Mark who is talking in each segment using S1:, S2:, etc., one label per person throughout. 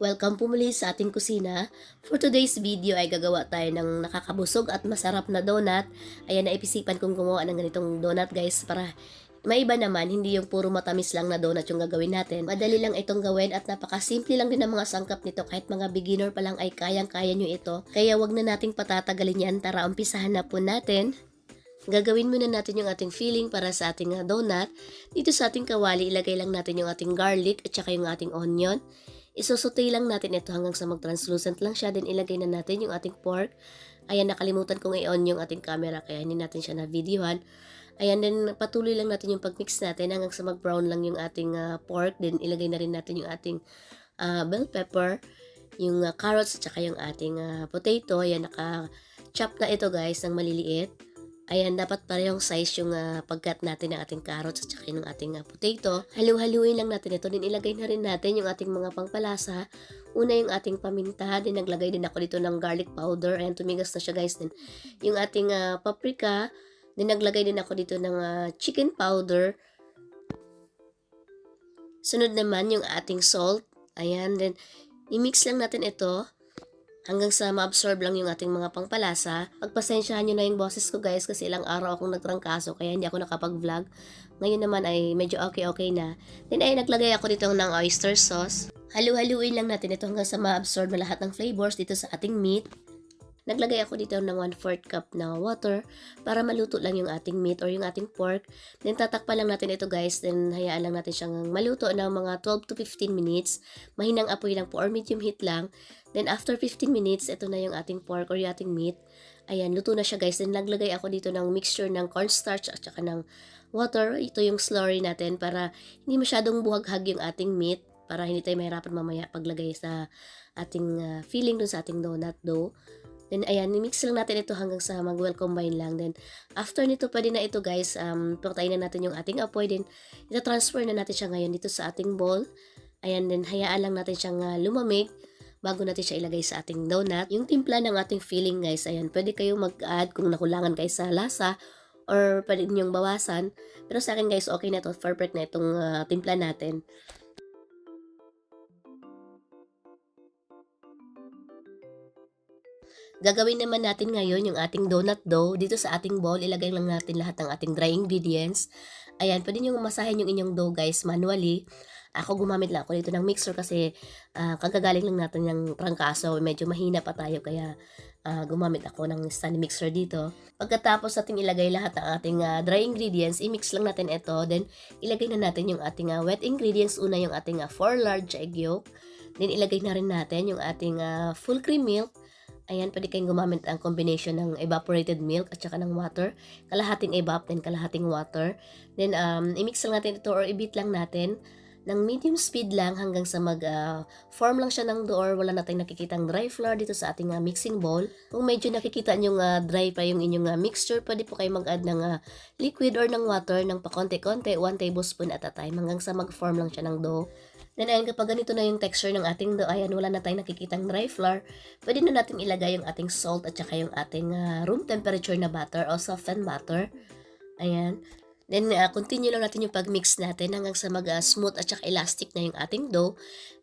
S1: Welcome po muli sa ating kusina. For today's video ay gagawa tayo ng nakakabusog at masarap na donut. Ayan, naipisipan kong gumawa ng ganitong donut guys para maiba naman, hindi yung puro matamis lang na donut yung gagawin natin. Madali lang itong gawin at napakasimple lang din ang mga sangkap nito. Kahit mga beginner pa lang ay kayang-kaya nyo ito. Kaya wag na nating patatagalin yan. Tara, umpisahan na po natin. Gagawin muna natin yung ating filling para sa ating donut. Dito sa ating kawali, ilagay lang natin yung ating garlic at saka yung ating onion. Isosote lang natin ito hanggang sa mag-translucent lang siya. Then ilagay na natin yung ating pork. Ayan, nakalimutan kong i-on yung ating camera kaya hindi natin siya na-videohan. Ayan, then patuloy lang natin yung pag-mix natin hanggang sa mag-brown lang yung ating pork. Then ilagay na rin natin yung ating bell pepper, yung carrots at saka yung ating potato. Ayan, naka-chop na ito guys ng maliliit. Ayan, dapat parehong size yung pagkat natin ng ating carrots at saka yung ating potato. Halu-haluin lang natin ito. Din ilagay na rin natin yung ating mga pangpalasa. Una yung ating paminta. Din naglagay din ako dito ng garlic powder. Ayan, tumigas na siya guys. Din yung ating paprika. Din naglagay din ako dito ng chicken powder. Sunod naman yung ating salt. Ayan, then i-mix lang natin ito hanggang sa ma-absorb lang yung ating mga pangpalasa. Pagpasensyahan nyo na yung boses ko guys kasi ilang araw akong nagtrangkaso kaya hindi ako nakapag-vlog. Ngayon naman ay medyo okay na. Then ay naglagay ako dito ng oyster sauce. Halu-haluin lang natin ito hanggang sa ma-absorb na lahat ng flavors dito sa ating meat. Naglagay ako dito ng 1/4 cup na water para maluto lang yung ating meat or yung ating pork. Then tatakpan lang natin ito guys. Then hayaan lang natin siyang maluto ng mga 12 to 15 minutes. Mahinang apoy lang po or medium heat lang. Then after 15 minutes, ito na yung ating pork or yung ating meat. Ayan, luto na siya guys. Then naglagay ako dito ng mixture ng cornstarch at saka ng water. Ito yung slurry natin para hindi masyadong buhaghag yung ating meat. Para hindi tayo mahirapan mamaya paglagay sa ating filling dun sa ating donut dough. Then, ayan, mix lang natin ito hanggang sa mag-well combine lang. Then, after nito, pwede na ito guys, patayin na natin yung ating apoy. Then, ita-transfer na natin siya ngayon dito sa ating bowl. Ayan, then, hayaan lang natin siyang lumamig bago natin siya ilagay sa ating donut. Yung timpla ng ating filling guys, ayan, pwede kayong mag-add kung nakulangan kayo sa lasa or pwede ninyong bawasan. Pero sa akin guys, okay na ito. Perfect na itong timpla natin. Gagawin naman natin ngayon yung ating donut dough. Dito sa ating bowl, ilagay lang natin lahat ng ating dry ingredients. Ayan, pwede nyo masahin yung inyong dough guys manually. Ako gumamit lang ako dito ng mixer kasi kagagaling lang natin ng prangkaso. Medyo mahina pa tayo kaya gumamit ako ng stand mixer dito. Pagkatapos natin ilagay lahat ng ating dry ingredients, i-mix lang natin ito. Then ilagay na natin yung ating wet ingredients. Una yung ating 4 large egg yolk. Then ilagay na rin natin yung ating full cream milk. Ayan, pwede kayong gumamit ang combination ng evaporated milk at saka ng water. Kalahating evap, then kalahating water. Then, i-mix lang natin ito or i-beat lang natin ng medium speed lang hanggang sa mag-form lang siya ng dough or wala na tayong nakikitang dry flour dito sa ating mixing bowl. Kung medyo nakikita nyo dry pa yung inyong mixture, pwede po kayo mag-add ng liquid or ng water ng pakonti-konti, 1 tablespoon at a time hanggang sa mag-form lang siya ng dough. Then ayan, kapag ganito na yung texture ng ating dough, ayan, wala na tayong nakikitang dry flour, pwede na natin ilagay yung ating salt at saka yung ating room temperature na butter o softened butter. Ayan. Then, continue lang natin yung pag-mix natin hanggang sa mag-smooth at saka elastic na yung ating dough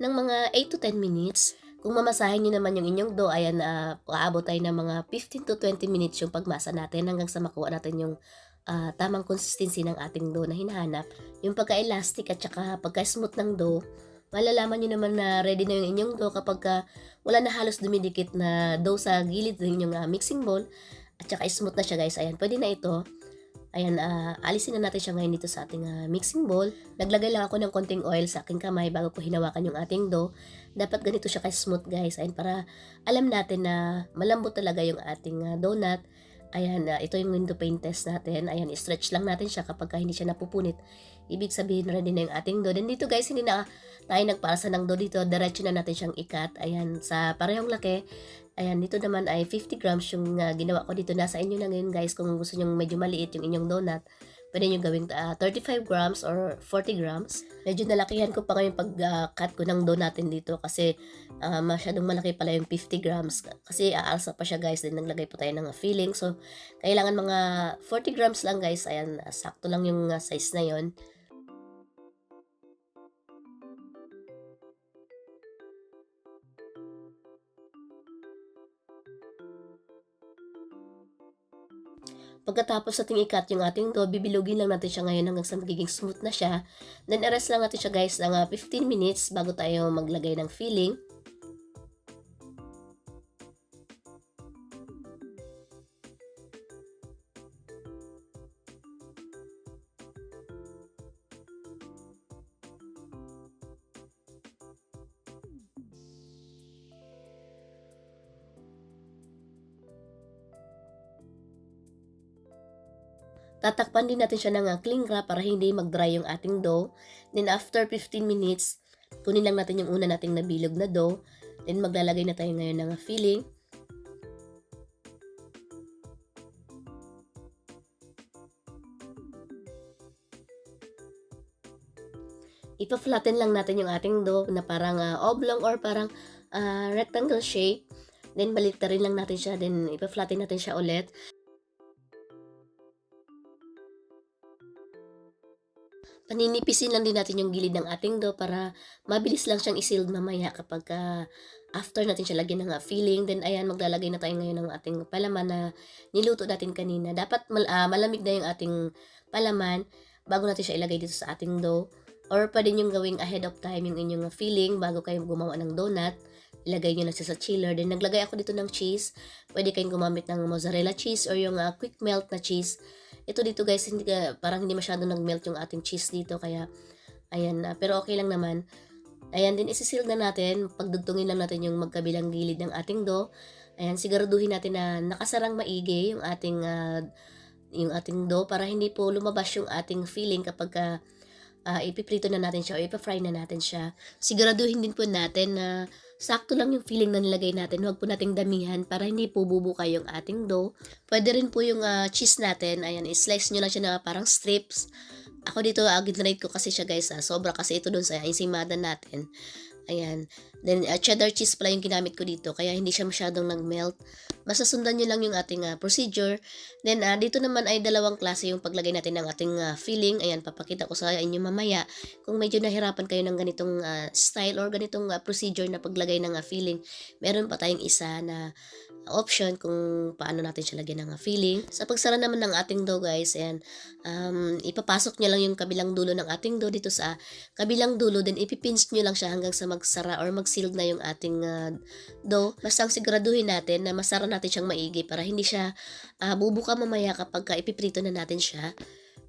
S1: ng mga 8 to 10 minutes. Kung mamasahin nyo naman yung inyong dough, ayan, aabot tayo ng mga 15 to 20 minutes yung pagmasa natin hanggang sa makuha natin yung tamang consistency ng ating dough na hinahanap. Yung pagka-elastic at saka pagka-smooth ng dough, malalaman nyo naman na ready na yung inyong dough kapag wala na halos dumidikit na dough sa gilid ng inyong mixing bowl at saka smooth na siya guys. Ayan, pwede na ito. Ayan, alisin na natin siya ngayon dito sa ating mixing bowl. Naglagay lang ako ng konting oil sa aking kamay bago ko hinawakan yung ating dough. Dapat ganito siya ka-smooth guys. Ayan, para alam natin na malambot talaga yung ating donut. Ayan, ito yung window pane test natin. Ayan, stretch lang natin siya kapag hindi siya napupunit. Ibig sabihin ready na yung ating dough. Then dito guys, hindi na tayo nagpasa ng dough dito. Diretso na natin siyang ikat. Ayan, sa parehong laki. Ayan, dito naman ay 50 grams yung ginawa ko dito. Nasa inyo na ngayon guys kung gusto nyo medyo maliit yung inyong donut. Pwede nyo gawing 35 grams or 40 grams. Medyo nalakihan ko pa ngayon pag-cut ko ng dough natin dito kasi masyadong malaki pala yung 50 grams. Kasi aalsa pa siya guys, then naglagay po tayo ng filling. So, kailangan mga 40 grams lang guys. Ayan, sakto lang yung size na yon. Pagkatapos nating i-cut yung ating dough, bibilugin lang natin siya ngayon hanggang sa magiging smooth na siya. Then, i-rest lang natin siya guys ng 15 minutes bago tayo maglagay ng filling. Tatakpan din natin siya ng cling wrap para hindi mag-dry yung ating dough. Then after 15 minutes, kunin lang natin yung una nating nabilog na dough. Then maglalagay na tayo ngayon ng filling. Ipa-flatten lang natin yung ating dough na parang oblong or parang rectangle shape. Then baliktarin lang natin siya, then ipa-flatten natin siya ulit. Paninipisin lang din natin yung gilid ng ating dough para mabilis lang siyang i-sealed mamaya kapag after natin siya lagyan ng filling. Then ayan, maglalagay na tayo ngayon ng ating palaman na niluto natin kanina. Dapat malamig na yung ating palaman bago natin siya ilagay dito sa ating dough. Or pwede nyo gawing ahead of time yung inyong filling bago kayo gumawa ng donut. Ilagay nyo na siya sa chiller. Then naglagay ako dito ng cheese. Pwede kayong gumamit ng mozzarella cheese or yung quick melt na cheese. Ito dito guys, parang hindi masyado nag-melt yung ating cheese dito. Kaya, ayan na. Pero okay lang naman. Ayan, din isisil na natin. Pagdugtungin lang natin yung magkabilang gilid ng ating dough. Ayan, siguraduhin natin na nakasarang maigi yung ating dough para hindi po lumabas yung ating filling kapag ipiprito na natin siya o ipafry na natin siya. Siguraduhin din po natin na sakto lang yung filling na nilagay natin. Huwag po nating damihan para hindi po bubuka yung ating dough. Pwede rin po yung cheese natin. Ayan, i-slice nyo lang siya na parang strips. Ako dito, ginrate ko kasi siya guys. Sobra kasi ito dun sa ensimada natin. Ayan. Then, cheddar cheese pala yung ginamit ko dito. Kaya hindi siya masyadong nag-melt. Basta sundan nyo lang yung ating procedure. Then, dito naman ay dalawang klase yung paglagay natin ng ating filling. Ayan, papakita ko sa inyo mamaya. Kung medyo nahirapan kayo ng ganitong style or ganitong procedure na paglagay ng filling, meron pa tayong isa na option kung paano natin siya lagyan ng filling. Sa pagsara naman ng ating dough guys, ayan, ipapasok nyo lang yung kabilang dulo ng ating dough dito sa kabilang dulo, then ipipinch nyo lang siya hanggang sa magsara or mag-sealed na yung ating dough. Basta ang siguraduhin natin na masara natin siyang maigi para hindi siya bubuka mamaya kapag ipiprito na natin siya.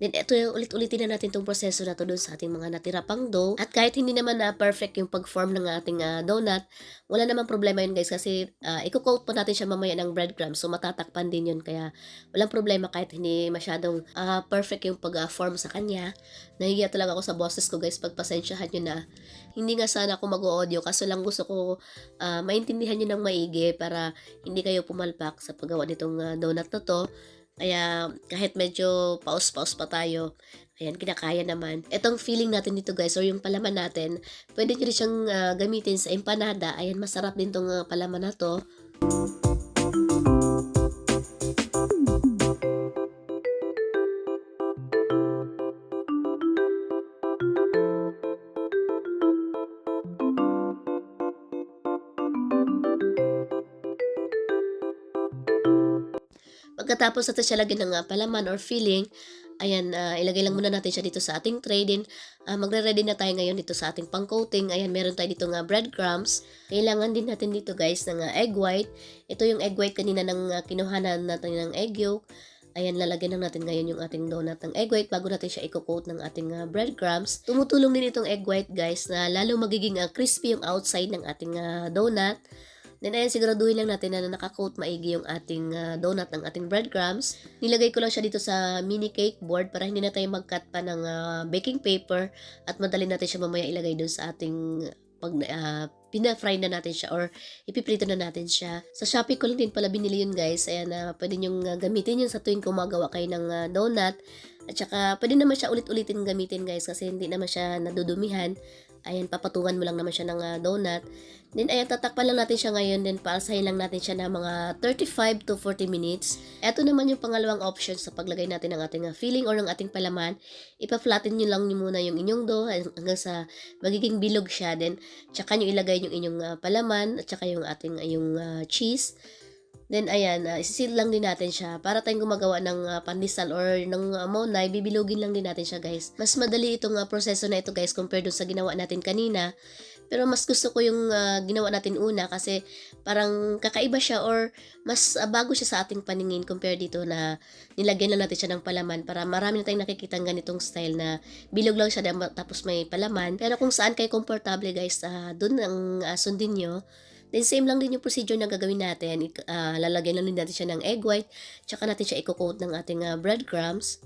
S1: Then, ito ulit-ulitin na natin itong proseso na to doon sa ating mga natira pang dough. At kahit hindi naman perfect yung pag-form ng ating donut, wala namang problema yun guys kasi i-coat po natin siya mamaya ng breadcrumbs. So, matatakpan din yun. Kaya, walang problema kahit hindi masyadong perfect yung pag-form sa kanya. Nahihiya talaga ako sa boses ko guys. Pagpasensyahan nyo na. Hindi nga sana ako mag-audio kaso lang gusto ko maintindihan nyo ng maigi para hindi kayo pumalpak sa paggawa nitong donut na to. Kaya kahit medyo paus-paus pa tayo, ayan, kinakaya naman. Etong feeling natin dito guys, or yung palaman natin, pwede nyo rin siyang gamitin sa empanada. Ayan, masarap din tong palaman na to. Pagkatapos natin siya lagyan ng palaman or filling, ayan, ilagay lang muna natin siya dito sa ating tray. Then, magre-ready na tayo ngayon dito sa ating pang-coating. Ayan, meron tayo dito breadcrumbs. Kailangan din natin dito guys ng egg white. Ito yung egg white kanina ng kinuhanan natin ng egg yolk. Ayan, lalagyan lang natin ngayon yung ating donut ng egg white bago natin siya i-coat ng ating breadcrumbs. Tumutulong din itong egg white guys na lalo magiging crispy yung outside ng ating donut. Then ayan, siguraduhin lang natin na nakakoat maigi yung ating donut ng ating breadcrumbs. Nilagay ko lang siya dito sa mini cake board para hindi na tayo mag-cut pa ng baking paper at madali natin siya mamaya ilagay dun sa ating pag pina-fry na natin siya or ipiprito na natin siya. Sa Shopee ko lang din pala binili yun guys. Ayan, pwede nyong gamitin yun sa tuwing gumagawa kayo ng donut. At saka pwede naman siya ulit-ulitin gamitin guys kasi hindi naman siya nadudumihan. Ayan, papatungan mo lang naman siya ng donut. Then, ayan, tatakpan lang natin siya ngayon. Then, paasahin lang natin siya ng mga 35 to 40 minutes. Ito naman yung pangalawang option sa paglagay natin ng ating filling or ng ating palaman. Ipa-flatten nyo lang muna yung inyong dough hanggang sa magiging bilog siya. Then, tsaka nyo ilagay yung inyong palaman at tsaka yung ating cheese. Then ayan, isi-seal lang din natin siya para tayong gumagawa ng pandesal or ng monay, bibilugin lang din natin siya guys. Mas madali itong proseso na ito guys compared dun sa ginawa natin kanina. Pero mas gusto ko yung ginawa natin una kasi parang kakaiba siya or mas bago siya sa ating paningin compare dito na nilagyan lang natin siya ng palaman para marami na tayong nakikita ganitong style na bilog lang siya tapos may palaman. Pero kung saan kayo komportable guys, dun ang sundin nyo. Then same lang din yung procedure na gagawin natin. Lalagyan lang din natin siya ng egg white, tsaka natin siya i-coat ng ating breadcrumbs.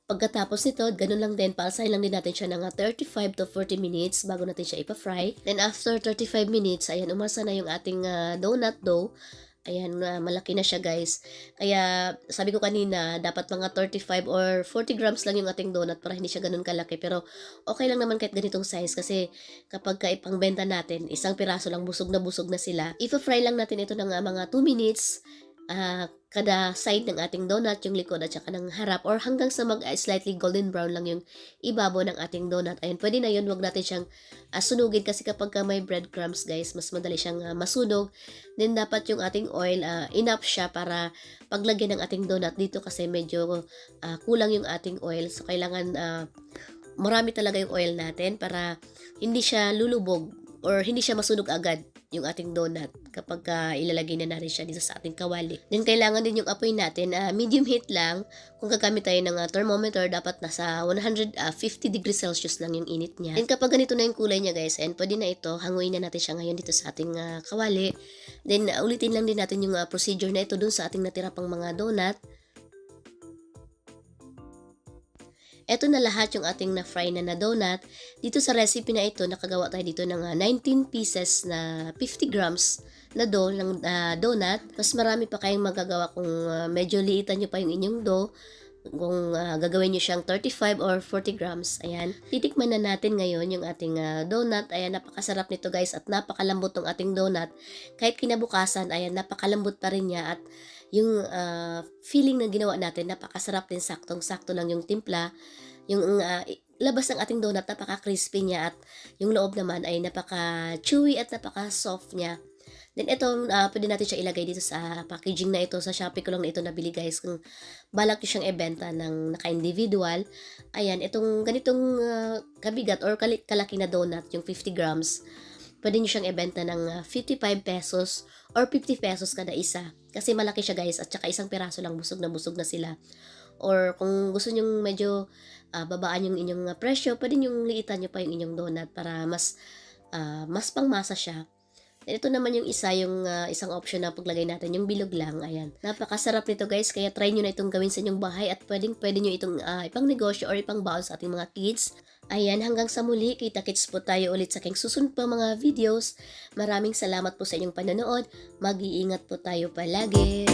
S1: Pagkatapos nito, ganun lang din, paalsahin lang din natin siya ng 35 to 40 minutes bago natin siya ipa-fry. Then after 35 minutes, ayan, umasa na yung ating donut dough. Ayan, malaki na siya guys. Kaya sabi ko kanina, dapat mga 35 or 40 grams lang yung ating donut para hindi siya ganun kalaki. Pero okay lang naman kahit ganitong size kasi kapag ipangbenta natin, isang piraso lang busog na sila. Ipa-fry lang natin ito ng mga 2 minutes. Kada side ng ating donut, yung likod at saka ng harap or hanggang sa slightly golden brown lang yung ibabaw ng ating donut. Ayun, pwede na yun, wag natin siyang sunugin kasi kapag may breadcrumbs guys, mas madali siyang masunog. Then dapat yung ating oil, enough siya para paglagyan ng ating donut dito kasi medyo kulang yung ating oil. So kailangan marami talaga yung oil natin para hindi siya lulubog or hindi siya masunog agad yung ating donut kapag ilalagay na natin siya dito sa ating kawali. Then kailangan din yung apoy natin, medium heat lang. Kung gagamit tayo ng thermometer, dapat nasa 150 degrees Celsius lang yung init niya. Then kapag ganito na yung kulay niya guys, and pwede na ito, hanguin na natin siya ngayon dito sa ating kawali. Then ulitin lang din natin yung procedure na ito dun sa ating natira pang mga donut. Eto na lahat yung ating na-fry na donut. Dito sa recipe na ito, nakagawa tayo dito ng 19 pieces na 50 grams na dough ng donut. Mas marami pa kayong magagawa kung medyo liitan nyo pa yung inyong dough. Kung gagawin nyo siyang 35 or 40 grams. Ayan. Titikman na natin ngayon yung ating donut. Ayan, napakasarap nito guys at napakalambot ng ating donut. Kahit kinabukasan, ayan, napakalambot pa rin niya at yung feeling na ginawa natin, napakasarap din, saktong-sakto lang yung timpla. Yung labas ng ating donut, napaka-crispy niya at yung loob naman ay napaka-chewy at napaka-soft niya. Then ito, pwede natin siya ilagay dito sa packaging na ito. Sa Shopee ko lang na ito nabili guys. Kung balak nyo siyang ibenta ng naka-individual. Ayan, itong ganitong kabigat or kalaki na donut, yung 50 grams. Pwede nyo siyang ibenta ng 55 pesos or 50 pesos kada isa. Kasi malaki siya guys at saka isang piraso lang busog na sila. Or kung gusto nyo medyo babaan yung inyong presyo, pwede nyo liitan nyo pa yung inyong donut para mas pangmasa siya. Ito naman yung isang option na paglagay natin, yung bilog lang. Ayan. Napakasarap nito guys, kaya try nyo na itong gawin sa inyong bahay at pwede nyo itong ipang negosyo or ipang baon sa ating mga kids. Ayan, hanggang sa muli, kita-kits po tayo ulit sa aking susunod pa mga videos. Maraming salamat po sa inyong panonood. Mag-iingat po tayo palagi.